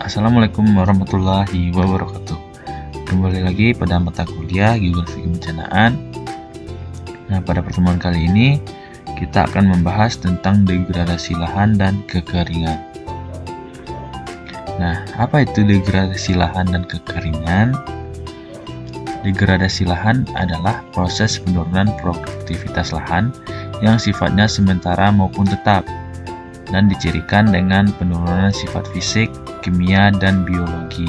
Assalamualaikum warahmatullahi wabarakatuh. Kembali lagi pada mata kuliah Geografi Kebencanaan. Nah, pada pertemuan kali ini kita akan membahas tentang degradasi lahan dan kekeringan. Nah, apa itu degradasi lahan dan kekeringan? Degradasi lahan adalah proses penurunan produktivitas lahan yang sifatnya sementara maupun tetap dan dicirikan dengan penurunan sifat fisik, kimia, dan biologi.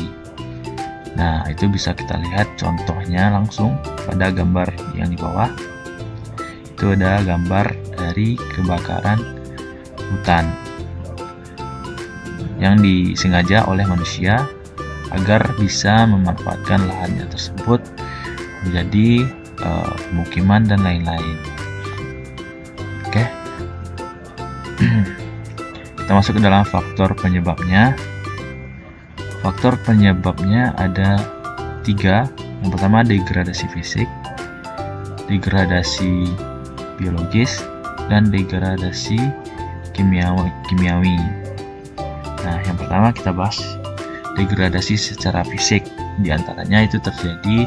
Nah, itu bisa kita lihat contohnya langsung pada gambar yang di bawah. Itu ada gambar dari kebakaran hutan yang disengaja oleh manusia agar bisa memanfaatkan lahannya tersebut menjadi pemukiman dan lain-lain. Oke. Kita masuk ke dalam faktor penyebabnya. Faktor penyebabnya ada 3. Yang pertama degradasi fisik, degradasi biologis, dan degradasi kimiawi. Nah, yang pertama kita bahas degradasi secara fisik. Di antaranya itu terjadi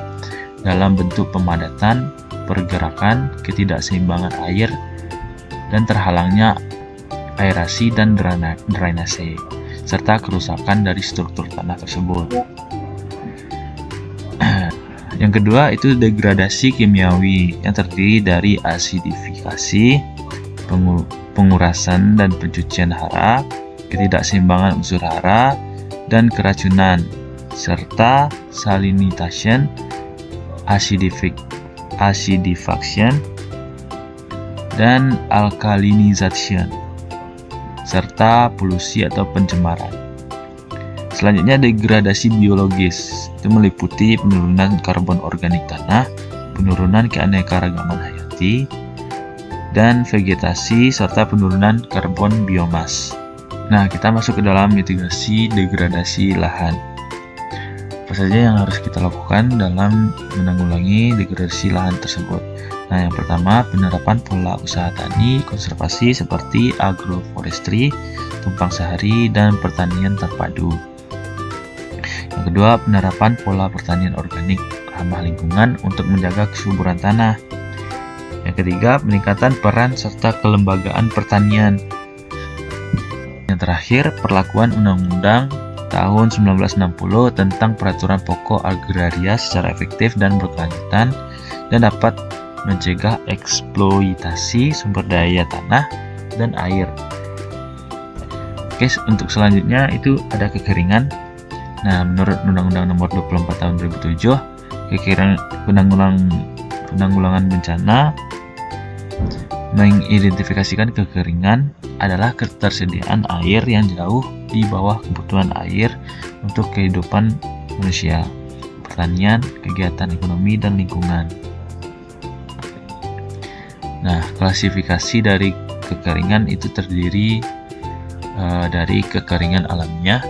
dalam bentuk pemadatan, pergerakan, ketidakseimbangan air, dan terhalangnya aerasi dan drainase, serta kerusakan dari struktur tanah tersebut. Yang kedua itu degradasi kimiawi yang terdiri dari asidifikasi, pengurasan dan pencucian hara, ketidakseimbangan unsur hara, dan keracunan, serta salinization, acidification, dan alkalinization, serta polusi atau pencemaran. Selanjutnya degradasi biologis, itu meliputi penurunan karbon organik tanah, penurunan keanekaragaman hayati, dan vegetasi, serta penurunan karbon biomas. Nah, kita masuk ke dalam mitigasi degradasi lahan. Apa saja yang harus kita lakukan dalam menanggulangi degradasi lahan tersebut? Nah, yang pertama penerapan pola usaha tani konservasi seperti agroforestry, tumpang sehari, dan pertanian terpadu. Yang kedua, penerapan pola pertanian organik ramah lingkungan untuk menjaga kesuburan tanah. Yang ketiga, peningkatan peran serta kelembagaan pertanian. Yang terakhir, perlakuan Undang-Undang tahun 1960 tentang peraturan pokok agraria secara efektif dan berkelanjutan dan dapat mencegah eksploitasi sumber daya tanah dan air. Oke, untuk selanjutnya itu ada kekeringan. Nah, menurut Undang-Undang Nomor 24 Tahun 2007, penanggulangan bencana mengidentifikasikan kekeringan adalah ketersediaan air yang jauh di bawah kebutuhan air untuk kehidupan manusia, pertanian, kegiatan ekonomi, dan lingkungan. Nah, klasifikasi dari kekeringan itu terdiri dari kekeringan alamiah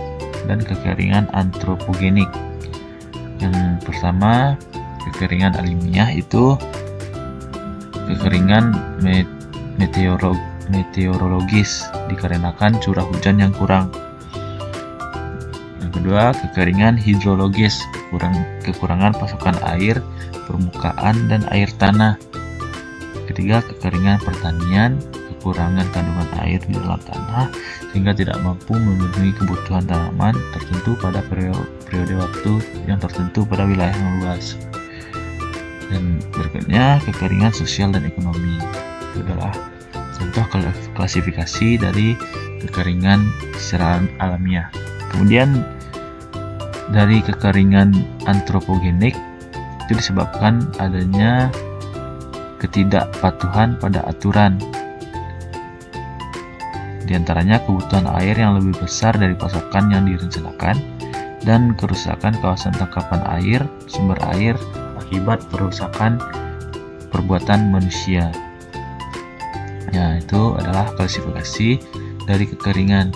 dan kekeringan antropogenik. Yang pertama, kekeringan alamiah itu kekeringan meteorologis dikarenakan curah hujan yang kurang. Yang kedua, kekeringan hidrologis, kekurangan pasokan air permukaan dan air tanah. Ketiga, kekeringan pertanian, kekurangan kandungan air di dalam tanah sehingga tidak mampu memenuhi kebutuhan tanaman tertentu pada periode waktu yang tertentu pada wilayah yang luas. Dan berikutnya, kekeringan sosial dan ekonomi. Itu adalah contoh klasifikasi dari kekeringan secara alamiah. Kemudian dari kekeringan antropogenik itu disebabkan adanya ketidakpatuhan pada aturan. Di antaranya kebutuhan air yang lebih besar dari pasokan yang direncanakan dan kerusakan kawasan tangkapan air, sumber air akibat perusakan perbuatan manusia. Ya, itu adalah klasifikasi dari kekeringan.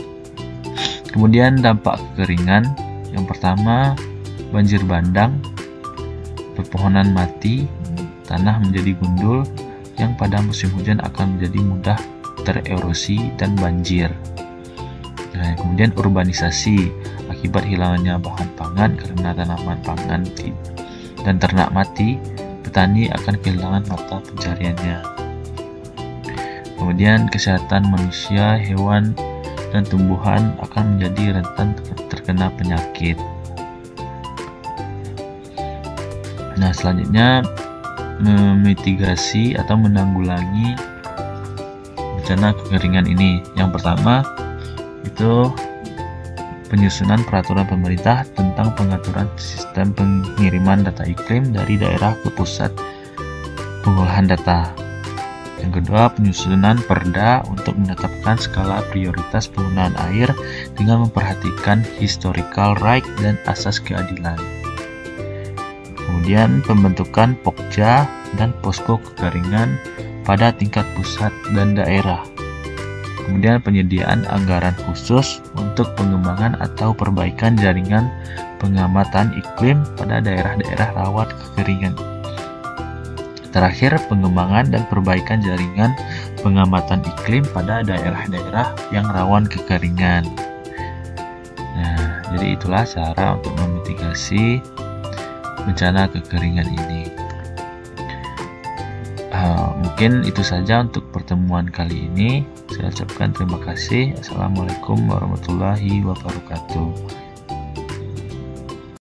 Kemudian dampak kekeringan, yang pertama banjir bandang, pepohonan mati, tanah menjadi gundul yang pada musim hujan akan menjadi mudah tererosi dan banjir. Nah, kemudian urbanisasi akibat hilangnya bahan pangan karena tanaman pangan dan ternak mati, petani akan kehilangan mata pencariannya. Kemudian kesehatan manusia, hewan, dan tumbuhan akan menjadi rentan terkena penyakit. Nah, selanjutnya memitigasi atau menanggulangi bencana kekeringan ini. Yang pertama itu penyusunan peraturan pemerintah tentang pengaturan sistem pengiriman data iklim dari daerah ke pusat pengolahan data. Yang kedua, penyusunan perda untuk menetapkan skala prioritas penggunaan air dengan memperhatikan historical right dan asas keadilan. Kemudian, pembentukan Pokja dan posko kekeringan pada tingkat pusat dan daerah. Kemudian penyediaan anggaran khusus untuk pengembangan atau perbaikan jaringan pengamatan iklim pada daerah-daerah rawan kekeringan. Terakhir, pengembangan dan perbaikan jaringan pengamatan iklim pada daerah-daerah yang rawan kekeringan. Nah, jadi itulah cara untuk memitigasi bencana kekeringan ini. Mungkin itu saja untuk pertemuan kali ini. Saya ucapkan terima kasih. Assalamualaikum warahmatullahi wabarakatuh.